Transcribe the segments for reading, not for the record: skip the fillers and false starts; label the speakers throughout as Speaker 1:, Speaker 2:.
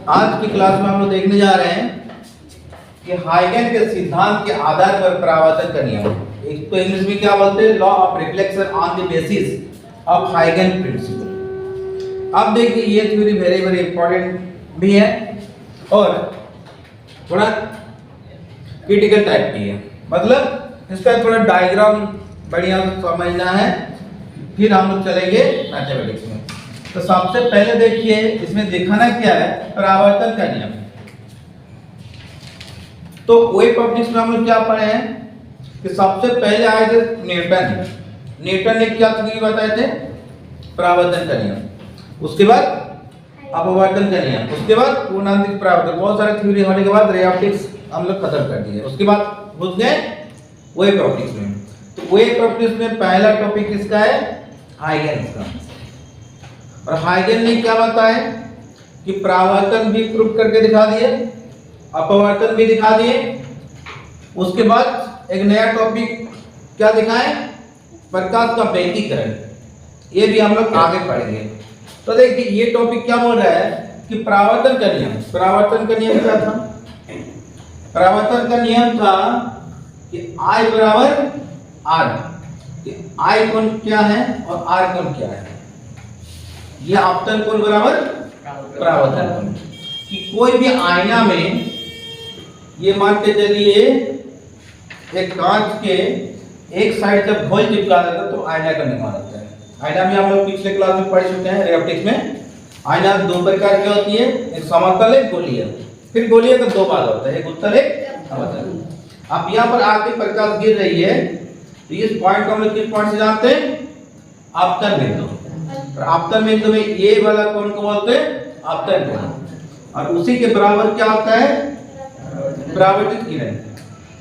Speaker 1: आज की क्लास में हम लोग देखने जा रहे हैं कि हाइगन के सिद्धांत के आधार पर परावर्तन का नियम। एक तो इंग्लिश में क्या बोलते हैं, law of reflection on the basis of हाइगन प्रिंसिपल। अब देखिए ये थ्योरी वेरी वेरी इंपॉर्टेंट भी है और थोड़ा क्रिटिकल टाइप की है, मतलब इसका थोड़ा डायग्राम बढ़िया समझना है, फिर हम लोग चलेंगे मैथमेटिक्स में। तो सबसे पहले देखिए इसमें दिखाना क्या है, परावर्तन का नियम। तो वेव ऑप्टिक्स में हम लोग क्या पढ़े हैं कि सबसे पहले आए थे न्यूटन ने क्या थ्योरी बताए थे, परावर्तन का नियम। उसके बाद अपवर्तन का नियम, उसके बाद पूर्णांतिक परावर्तन, बहुत सारे थ्योरी होने के बाद रे ऑप्टिक्स हम लोग खत्म कर दिए। उसके बाद घुस गए वेव ऑप्टिक्स में। तो वेव ऑप्टिक्स में पहला टॉपिक किसका है, हाइगन का। और हाइगन ने क्या बताया कि परावर्तन भी प्रूव करके दिखा दिए, अपवर्तन भी दिखा दिए। उसके बाद एक नया टॉपिक क्या दिखाएं, प्रकाश का व्यतिकरण। ये भी हम लोग आगे पढ़ेंगे। तो देखिए ये टॉपिक क्या बोल रहा है कि परावर्तन का नियम। परावर्तन का नियम क्या था, परावर्तन का नियम था कि I बराबर R, I कोण क्या है और R कोण क्या है। ये आपतन कोण बराबर परावर्तन कोण। कि कोई भी आईना में ये मान के चलिए एक कांच के एक साइड जब घोल चिपका देता तो आईना का निर्माण होता है। आईना में हम लोग पिछले क्लास में पढ़ चुके हैं रे ऑप्टिक्स में। आईना दो प्रकार की होती है, एक समतल एक गोलीय। फिर गोलीय का दो भाग होता है, एक उत्तल एक अवतल। अब यहाँ पर आके प्रकाश गिर रही है तो इस पॉइंट को हम लोग किस पॉइंट से जानते हैं, आपतन बिंदु। और आपतन बिंदु में ये वाला कोण को बोलते हैं आपतन कोण। और उसी के बराबर क्या होता है, परावर्तित किरण।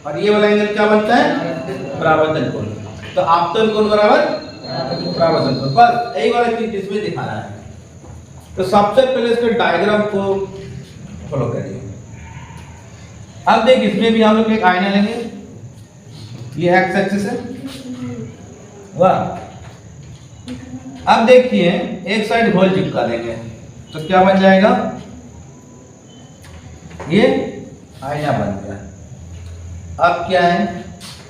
Speaker 1: और ये वाला एंगल क्या बनता है, परावर्तन कोण। तो आपतन कोण बराबर परावर्तन कोण। बस यही वाला चीज इसमें दिखाना है। तो सबसे पहले इसके डायग्राम को फॉलो करिए। अब देख इसमें भी हम लोग एक आईना लेंगे, ये एक्स एक्सिस है, वाह। अब देखिए एक साइड घोल चिपका देंगे तो क्या बन जाएगा, ये आईना बन गया। अब क्या है,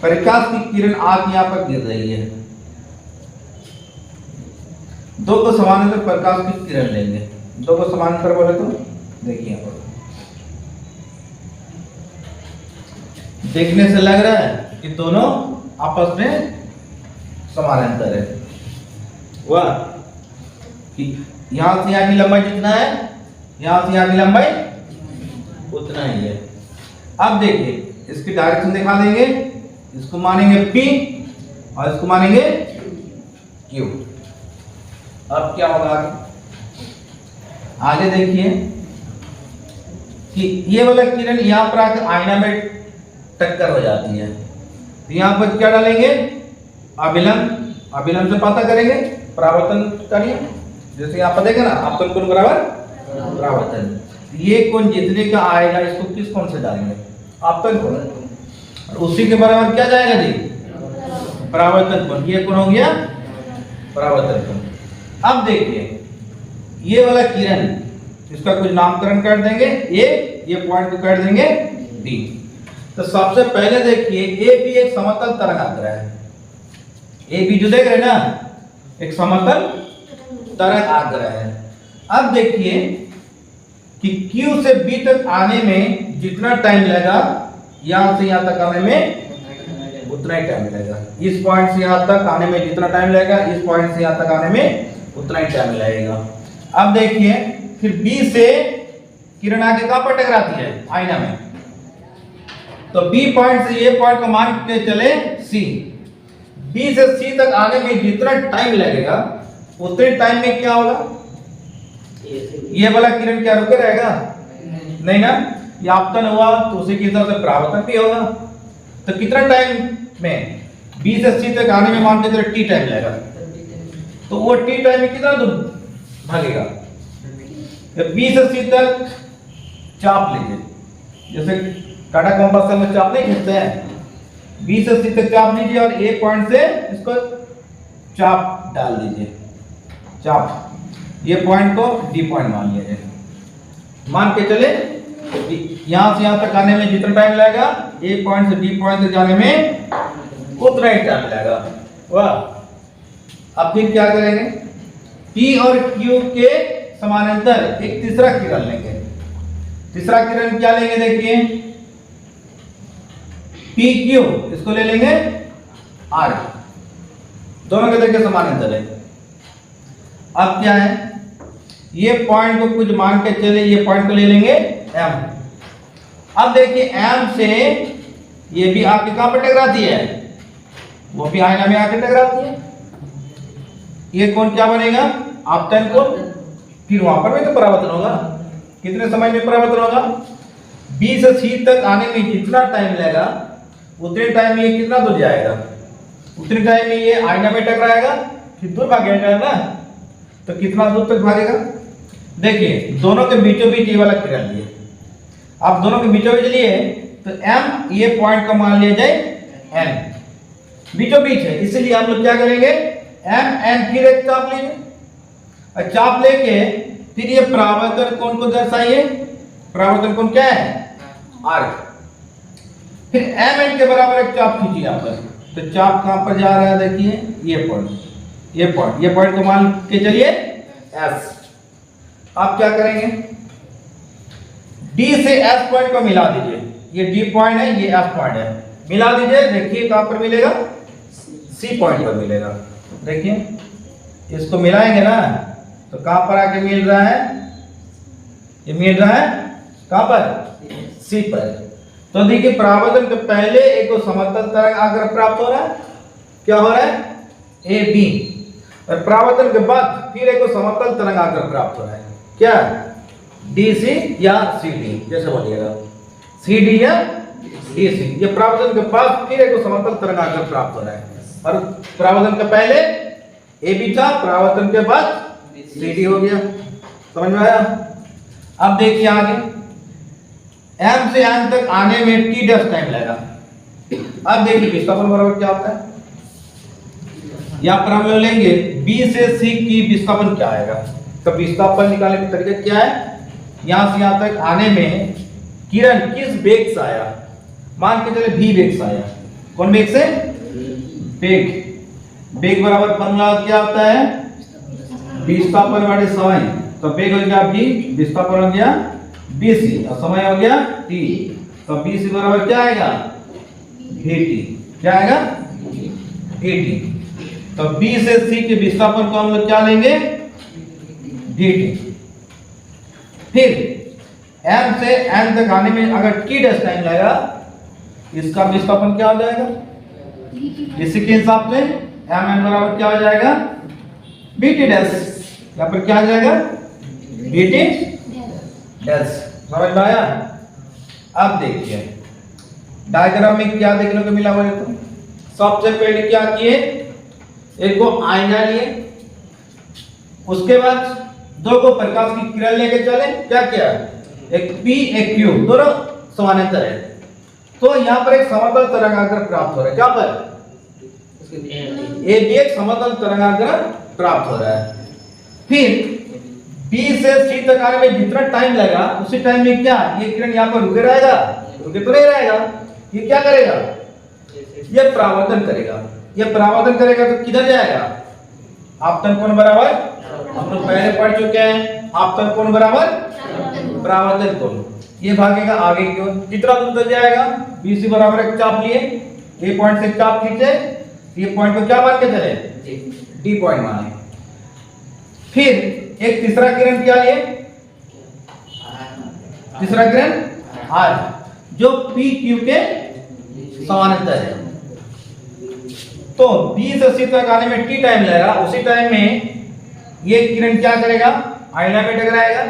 Speaker 1: प्रकाश की किरण आग यहां पर गिर रही है, दो को समानांतर प्रकाश की किरण लेंगे। दो को समानांतर बोले तो देखिए यहाँ पर देखने से लग रहा है कि दोनों आपस में समानांतर है, वाह। कि यहां से यहाँ की लंबाई जितना है, यहां से यहाँ की लंबाई उतना ही है। अब देखिए इसकी डायरेक्शन दिखा देंगे, इसको मानेंगे P और इसको मानेंगे Q। अब क्या होगा आगे देखिए कि ये वाला किरण यहां पर आकर आईना में टक्कर हो जाती है। तो यहां पर क्या डालेंगे, अभिलंब। अभिलंब से पता करेंगे परावर्तन का नियम। जैसे यहां पर देखें ना, आपतन कोण बराबर परावर्तन। ये कोण जितने का आएगा इसको किस कोण से डालेंगे, आपतन कोण। और उसी के बराबर क्या जाएगा जी, परावर्तन कोण। ये कोण हो गया परावर्तन कोण। अब देखिए ये वाला किरण, इसका कुछ नामकरण कर देंगे ये पॉइंट को कर देंगे डी। तो सबसे पहले देखिए ए भी एक समतल तरंगाग्र है। ए भी जो देख रहे हैं ना, एक समतल तरंगाग्र है। अब देखिए कि Q से B तक आने में जितना टाइम लगेगा, यहां से यहां तक आने में उतना ही टाइम लगेगा। इस पॉइंट से यहां तक आने में जितना टाइम लगेगा, इस पॉइंट से यहां तक आने में उतना ही टाइम लगेगा। अब देखिए फिर B से किरण आके कहां पर टकराती है, आईना में। तो B पॉइंट से ये पॉइंट को मान के चले C। B से C तक आने में जितना टाइम लगेगा उतने टाइम में क्या होगा, ये वाला किरण क्या रुके रहेगा, नहीं ना। ये आपतन हुआ तो उसी के हिसाब से परावर्तन भी होगा। तो कितना टाइम में B से C तक आने में मान के चले T टाइम लगेगा। तो वो T टाइम में कितना दूर भागेगा। B से C तक चाप लीजिए, जैसे टाटा कंपास में चाप नहीं खींचते हैं। B से C तक चाप लीजिए और A पॉइंट से इसको चाप डाल दीजिए, चाप। ये पॉइंट को D पॉइंट मान लिया जाए। मान के चले यहां से यहां तक आने में जितना टाइम लगेगा ए पॉइंट से बी पॉइंट तक जाने में उतना ही टाइम लगेगा। वाह। अब फिर क्या करेंगे, पी और क्यू के समानांतर एक तीसरा किरण लेंगे। तीसरा किरण क्या लेंगे, देखिए पी क्यू, इसको ले लेंगे आर, दोनों के देखिए समानांतर है। अब क्या है, ये पॉइंट को कुछ मान के चले, ये पॉइंट को ले लेंगे एम। अब देखिए एम से ये भी आपके कहां पर टकराती है, वो भी आईना में आके टकराती है। ये कोण क्या बनेगा, आपतन कोण। फिर वहां पर भी तो परावर्तन होगा, कितने समय में परावर्तन होगा, बी से सी तक आने में जितना टाइम लगेगा उतने टाइम में ये कितना दूर जाएगा, उतने टाइम में ये आईना में टकराएगा, फिर दूर भागेगा ना, तो कितना दूर तक भागेगा। देखिए दोनों के बीचों बीच ये वाला किरण लिए, आप दोनों के बीचों बीच लिए तो m ये पॉइंट को मान लिया जाए n, बीचों बीच है, इसलिए हम लोग क्या करेंगे m n फिर एक चाप लेंगे, और चाप लेके फिर ये परावर्तन कोण को दर्शाइए। परावर्तन कोण क्या है, r। फिर m n के बराबर एक चाप खींचिए यहाँ पर, तो चाप कहां पर जा रहा है, देखिए ये पॉइंट, ये पॉइंट को मान के चलिए s। आप क्या करेंगे, D से S पॉइंट को मिला दीजिए, ये D पॉइंट है, ये F पॉइंट है, मिला दीजिए। देखिए कहां पर मिलेगा, C पॉइंट पर मिलेगा। देखिए इसको मिलाएंगे ना, तो कहां पर आके मिल रहा है, ये मिल रहा है कहां पर, C पर। तो देखिए परावर्तन के पहले एक समतल तरंग आकर प्राप्त हो रहा है, क्या हो रहा है, ए बी, और परावर्तन के बाद फिर एक समतल तरंग आकर प्राप्त हो रहा है, क्या, डी सी या सी डी, जैसे बोलिएगा सी डी या डी सी। ये परावर्तन के बाद फिर एक समतल तरंग आकर प्राप्त हो रहा है, और परावर्तन के पहले ए बी था, परावर्तन के बाद सी डी हो गया। समझ में आया। अब देखिए आगे, एम से एन तक आने में टी डैश टाइम लगेगा। अब देखिए विस्थापन बराबर क्या होता है, यहां पर हम लोग लेंगे बी से सी की विस्थापन क्या आएगा। तो विस्थापन निकालने का तरीका क्या है, यहां से यहां तक आने में किरण किस वेग से आया, मान के चले v वेग से आया। कौन वेग से, वेग बराबर फॉर्मूला क्या होता है, विस्थापन बटे समय। तो वेग हो गया v, विस्थापन हो गया bc, और समय हो गया t। तो bc बराबर क्या आएगा, vt, क्या आएगा, vt। तो b से c के विस्थापन को हम लोग क्या लेंगे, dt। फिर m से n तक आने में अगर t डैश टाइम लगेगा, इसका विस्थापन क्या हो जाएगा, इसी के हिसाब से mn बराबर क्या हो जाएगा, bt डैश। यहाँ पर क्या आ जाएगा, bt डैश। समझ में आया। अब देखिए डायग्राम में क्या देखने को मिला हुआ है, तो सबसे पहले क्या किए, एक को आईना लिए, उसके बाद दो को प्रकाश की किरण लेके चले, क्या किया, एक P एक Q, दोनों समानांतर है, तो यहाँ पर एक समतल तरंगाग्र प्राप्त हो रहा है। क्या पर, ए बी एक समतल तरंगाग्र प्राप्त हो रहा है। फिर B से C तक आने में जितना टाइम लगेगा उसी टाइम में क्या, ये किरण यहाँ पर रुके रहेगा, रुके तो नहीं रहेगा, ये क्या करेगा, ये परावर्तन करेगा। ये परावर्तन करेगा तो किधर जाएगा, आपतन कोण बराबर, हम लोग पहले पढ़ चुके हैं, आपतन कोण बराबर परावर्तन कोण, ये भागेगा आगे की ओर, जितना दूर तक जाएगा। BC बराबर एक चाप लिए, ए पॉइंट से चाप खींचे, ये पॉइंट को क्या मान के चले, डी पॉइंट माने। फिर एक तीसरा किरण क्या लिए, तीसरा किरण आर, जो PQ के समानांतर है। तो B से C तक आने में t टाइम लगेगा, उसी टाइम में ये किरण क्या करेगा, आईना में टकराएगा,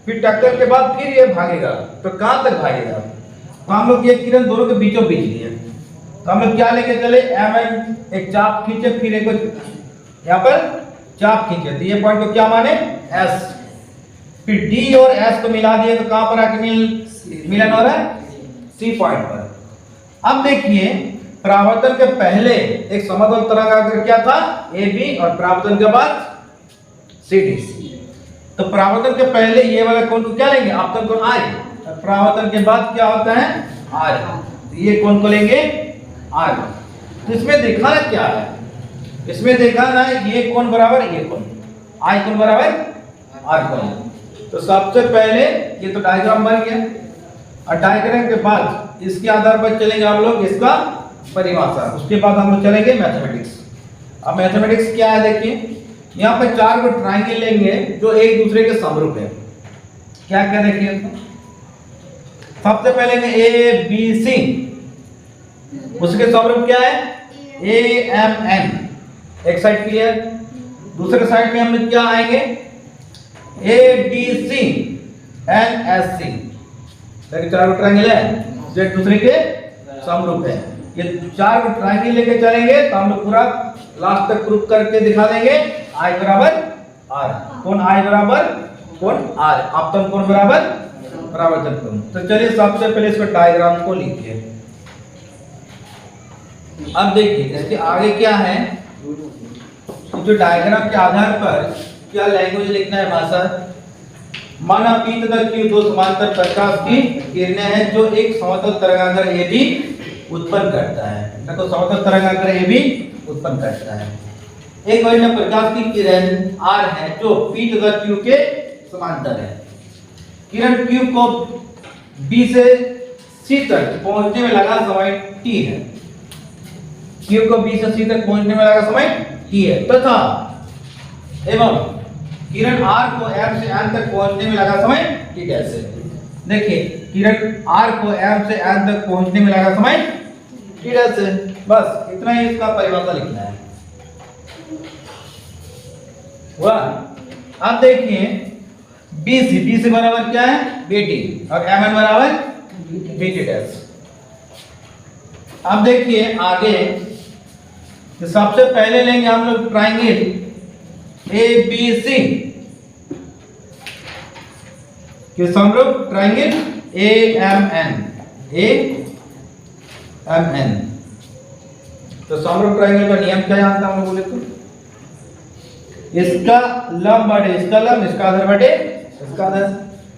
Speaker 1: फिर टक्कर के बाद फिर ये भागेगा। तो कहां तक भागेगा, तो हम लोग ये किरण दोनों के बीचों बीच लिए, तो हम लोग क्या लेके चले, mn एक चाप खींचे, फिर एक यहाँ पर चाप खींचे, तो ये पॉइंट को क्या माने, S। फिर D और S को मिला दिए, तो कहां पर आके मिलन हो रहा है, C पॉइंट पर। अब देखिए परावर्तन के पहले एक समतल तरंगाग्र क्या था, AB, और परावर्तन के बाद CD। तो परावर्तन के पहले ये वाला कोण को क्या लेंगे, आपतन कोण आर, और परावर्तन के बाद क्या होता है आर, तो ये कोण को लेंगे आर। तो इसमें दिखाना क्या है, इसमें दिखाना है ये कोण बराबर ये कोण, आई कोण बराबर आर कोण। तो सबसे पहले ये तो डायग्राम बन गया, और डायग्राम के बाद इसके आधार पर चलेंगे हम लोग इसका परिभाषा, उसके बाद हम लोग चलेंगे मैथमेटिक्स। अब मैथमेटिक्स क्या है देखिए, यहाँ पे 4 को ट्रायंगल लेंगे जो एक दूसरे के समरूप है। क्या क्या देखिए, सबसे पहले ए बी सी, उसके समरूप क्या है ए एम एन, एक साइड क्लियर। दूसरे साइड में हम लोग क्या आएंगे A D C N S C, 4 triangle है जो एक दूसरे के समरूप है। ये 4 को ट्रायंगल लेके चलेंगे तो हम लोग पूरा लास्ट तक प्रूफ करके दिखा देंगे आई बराबर आर, कोण आई बराबर कोण आर, आपतन कोण बराबर परावर्तन कोण। तो चलिए सबसे पहले इसका डायग्राम को लिखिए। अब देखिए इसके आगे क्या है, जो डायग्राम के आधार पर क्या लैंग्वेज लिखना है, भाषा। माना P तथा Q दो समांतर प्रकाश की किरणें हैं जो एक समतल तरंगाग्र AB उत्पन्न करता है। देखो समतल तरंगाग्र AB उत्पन्न करता है। एक वजह प्रकाश की किरण R है जो P तथा Q के समांतर है। किरण Q को B से C तक पहुंचने में लगा समय T है। Q को B से C तक पहुंचने में लगा समय T है, तथा एवं किरण R को M से N तक पहुंचने में लगा समय T डैश है। देखिए किरण R को M से N तक पहुंचने में लगा समय T डैश है। बस इतना ही इसका परिभाषा लिखना है। वाह, अब देखिए BC बराबर क्या है BT और MN बराबर BT डैश। अब देखिए आगे तो सबसे पहले लेंगे हम लोग ट्रायंगल ABC के समरूप ट्रायंगल AMN। तो समरूप ट्रायंगल का नियम क्या जानता हम लोग बोले तो, इसका लंब बटे इसका लंब, इसका आधार बटे इसका आधार।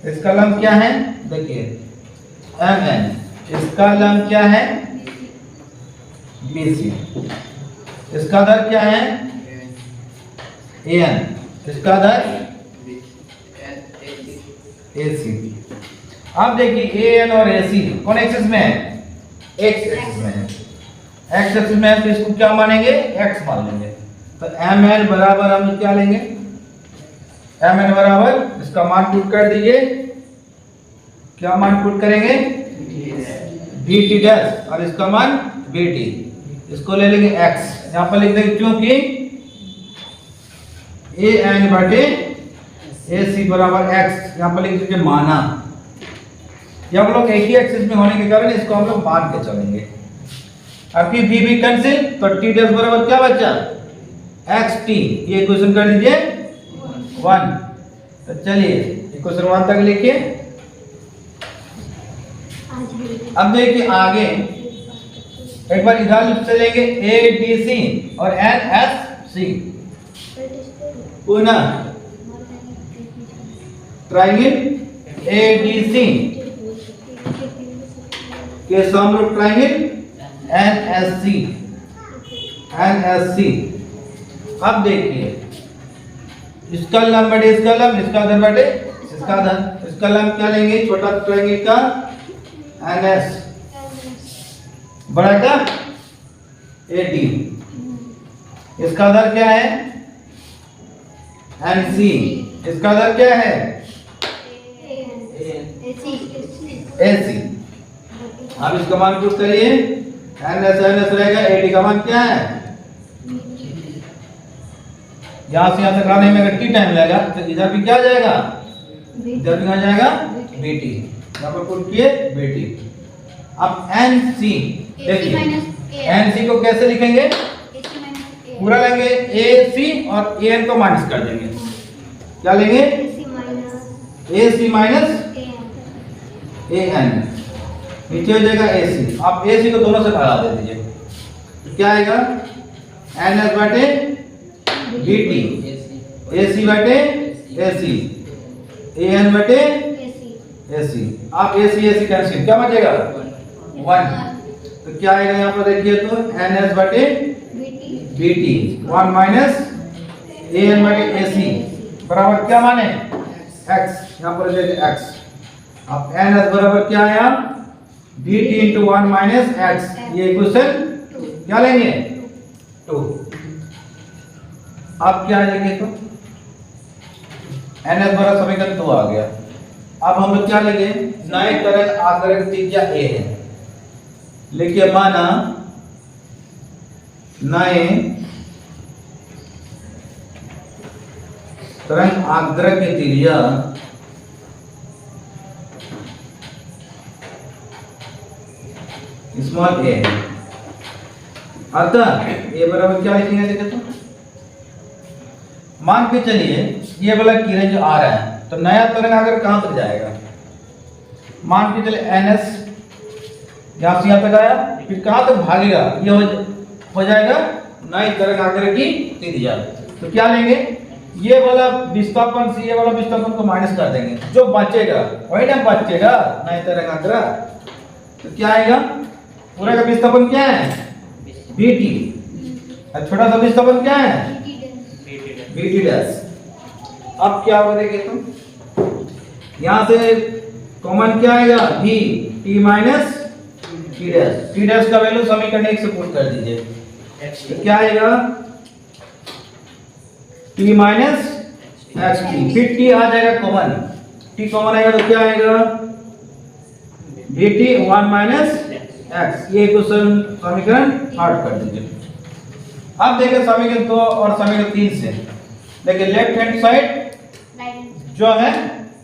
Speaker 1: इसका लंब क्या है देखिए MN, इसका लंब क्या है BC, इसका आधार क्या है AN, इसका आधार AC। अब देखिए AN और AC कौन एक्सिस में है, X एक्सिस में है। X एक्सिस में है तो इसको क्या मानेंगे X मान लेंगे। तो MN बराबर हम क्या लेंगे, MN बराबर इसका मान पुट कर दीजिए, क्या मान पुट करेंगे BT डैश और इसका मान BT, इसको ले लेंगे X, यहाँ पर लिख देंगे क्योंकि AN बटे AC बराबर X, यहाँ पर लिख दीजिए माना। ये हम लोग एक ही एक्सिस में होने के कारण इसको हम लोग मान के चलेंगे। अब की B भी कैंसिल तो T डैश बराबर क्या बचा XT, ये इक्वेशन कर दीजिए 1। तो चलिए इक्वेशन 1 तक लिखिए। अब देखिए आगे एक बार इधर से लेंगे ADC और NSC, पुनः ट्रायंगल ADC के समरूप ट्रायंगल NSC। अब देखिए इसका लंब बटे इसका लंब, इसका आधार बटे इसका आधार। इसका लंब क्या लेंगे छोटा ट्रायंगल का NS, बड़ा का AD, इसका आधार क्या है NC, इसका आधार क्या है AC। अब इसका मान पुट करिए, NS रहेगा, AD का मान क्या है, यहाँ से यहाँ तक आने में अगर T टाइम लगेगा तो इधर भी क्या जाएगा, इधर भी कहाँ जाएगा BT, यहाँ पर पुट किए BT। अब NC देखिए NC को कैसे लिखेंगे, पूरा लेंगे AC और AN को माइनस कर देंगे, क्या लेंगे AC माइनस AN, नीचे हो जाएगा AC। आप AC को दोनों से भगा दे दीजिए तो क्या आएगा NS बटे BT, AC बटे AC, an बटे AC। आप AC कैंसिल, क्या बचेगा 1। तो क्या आएगा यहाँ पर देखिए तो NS बटे BT 1 माइनस an बटे AC बराबर क्या माने x। यहाँ पर लेंगे x। अब NS बराबर क्या आया BT इंटू 1 माइनस x। ये क्वेश्चन क्या लेंगे 2। अब क्या लेंगे तो NS बराबर समीकरण 2 आ गया। अब हम लोग क्या लेंगे नए तरंग आग्रह की त्रिज्या a है। लिखिए माना नए तरंग आग्रह की त्रिज्या स्मॉल a है। अतः a बराबर क्या लिखेंगे देखें तो मान के चलिए ये वाला किरण जो आ रहा है तो नया तरंग आग्रह कहां तक जाएगा। मान के चलिए NS यहां से यहां तक आया, फिर कहां तक भागेगा ये हो जाएगा नई तरंग आग्रह की त्रिज्या। तो क्या लेंगे ये वाला विस्थापन से ये वाला विस्थापन को माइनस कर देंगे, जो बचेगा वही ना बचेगा नई तरंग आग्रह। तो क्या आएगा पूरा का विस्थापन क्या है BT और छोटा सा विस्थापन क्या है BT डैश। अब क्या होगा देखिए तो यहां से कॉमन क्या आएगा V T minus T dash. T dash का वैल्यू समीकरण 1 से पुट कर दीजिए। तो क्या आएगा T माइनस XT। फिर T आ जाएगा कॉमन, T कॉमन आएगा तो क्या आएगा BT 1 माइनस x। ये क्वेश्चन समीकरण 8 कर दीजिए। अब देखिए समीकरण 2 और समीकरण 3 से देखिए लेफ्ट हैंड साइड जो है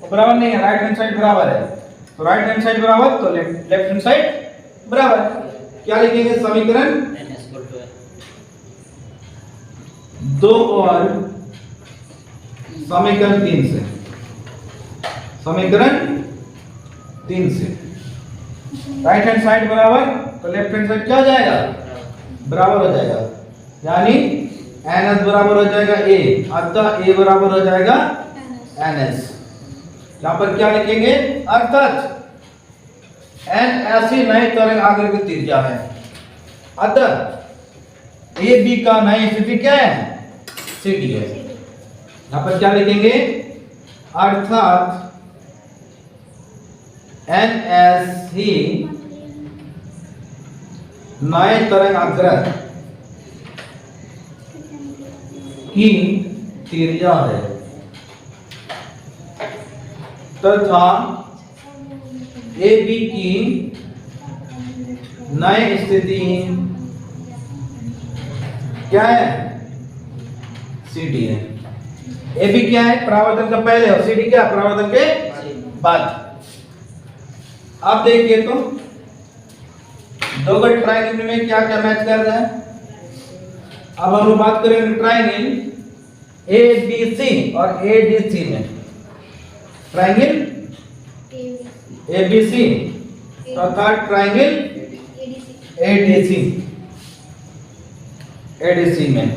Speaker 1: वो बराबर नहीं है, राइट हैंड साइड बराबर है। तो राइट हैंड साइड बराबर तो लेफ्ट हैंड साइड बराबर। क्या लिखेंगे समीकरण 2 और समीकरण 3 से, समीकरण 3 से राइट हैंड साइड बराबर तो लेफ्ट हैंड साइड क्या हो जाएगा बराबर हो जाएगा, यानी NS बराबर हो जाएगा A, अतः A बराबर हो जाएगा NS। यहां पर क्या लिखेंगे अर्थात N ऐसी नई तरंग आग्रह की त्रिज्या है, अतः AB का नई स्थिति क्या है CD है। यहां पर क्या लिखेंगे अर्थात NS ही नए तरंग आग्रह की त्रिज्या है तथा AB की नई स्थिति क्या है CD है। AB क्या है परावर्तन का पहले और CD क्या परावर्तन के बाद। अब देखिए तो दो गट ट्रायंगल में क्या क्या मैच कर रहा है। अब हम लोग बात करेंगे ट्रायंगल ABC और ADC में। ट्रायंगल ABC तथा ट्रायंगल ADC में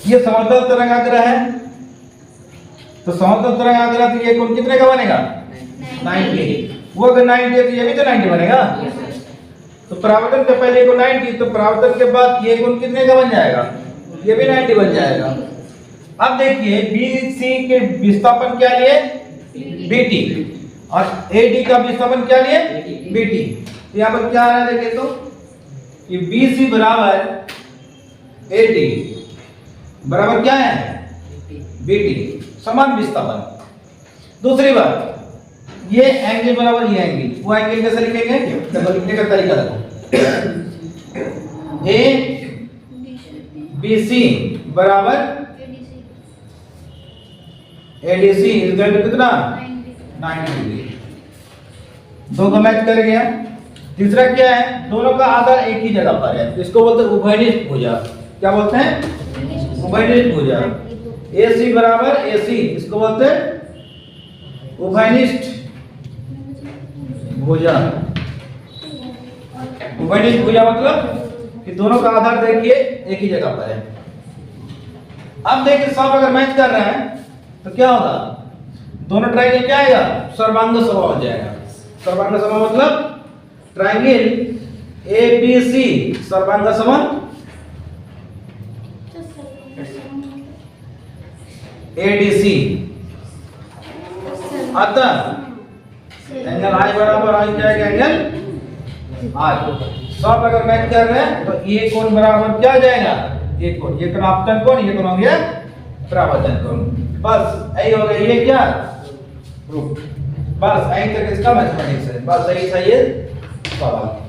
Speaker 1: ये समतल तरंगाग्र है। तो समतल तरंगाग्र तो ये कोण कितने का बनेगा 90। वो अगर 90 है तो ये भी तो 90 बनेगा। तो परावर्तन के पहले को 90 तो परावर्तन के बाद ये कोण कितने का बन जाएगा ये भी 90 बन जाएगा। अब देखिए BC के विस्थापन क्या लिए BT और AD का विस्थापन क्या लिए BT। तो यहाँ पर क्या आ रहा है देखिए तो कि BC बराबर AD बराबर क्या है BT, समान विस्थापन। दूसरी बात ये एंगल बराबर ये एंगल, वो एंगल कैसे लिखेंगे तो लिखने का तरीका देखो ABC बराबर ADC इक्वल टू कितना 90 डिग्री। दो का मैच कर गया। तीसरा क्या है दोनों का आधार एक ही जगह पर है, इसको बोलते हैं उभयनिष्ठ भुजा। क्या बोलते हैं उभयनिष्ठ भुजा। AC बराबर AC इसको बोलते हैं उभयनिष्ठ भुजा। उभयनिष्ठ भुजा मतलब कि दोनों का आधार देखिए एक ही जगह पर है। अब देखिए सब अगर मैच कर रहे हैं तो क्या होगा, दोनों ट्रायंगल क्या आएगा, सर्वांग सम हो जाएगा। सर्वांग सम मतलब ट्रायंगल एबीसी सर्वांग सम एडीसी। अतः एंगल आई बराबर आई जाएगा एंगल आर। सब अगर मैच कर रहे हैं तो ये कोण बराबर क्या जाएगा, ये कोण, ये कोण आपतन कोण, ये कोण हो गया परावर्तन कोण। बस यही हो गया, ये क्या प्रूफ। बस यही तक इसका मैथमेटिक्स है, बस यही था ये सवाल।